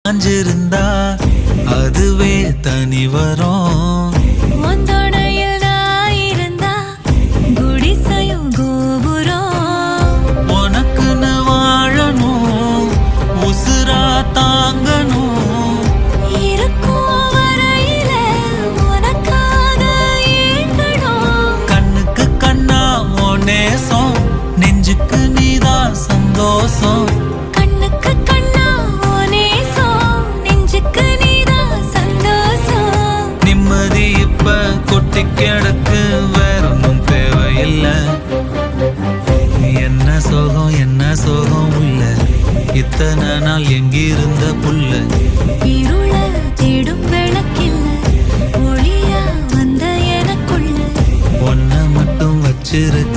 அஞ்சிருந்தா அதுவே தனி வரும். ஒந்தோணையில் நான் இருந்தா குடிசையும் கோபுரம். உனக்குன்னு வாழணும், உசுரா தாங்கணும். இருக்கும் வரையில உனக்காக ஏங்கணும். கண்ணுக்கு கண்ணா ஓ நேசம், நெஞ்சுக்கு நீதான் சந்தோஷம். கண்ணுக்கு கண்ணா ஓ நேசம், நெஞ்சுக்கு நீதான் சந்தோஷம். நிம்மதி இப்ப கொட்டி கிடக்கு, வேறொன்னும் தேவையில்லை. என்ன சோகம் உள்ள, இத்தனை நாள் எங்கிருந்த புள்ள. இருள தேடும் விளக்கில்ல, ஒளியா வந்த எனக்குள்ள. ஒன்ன மட்டும் வச்சிருக்க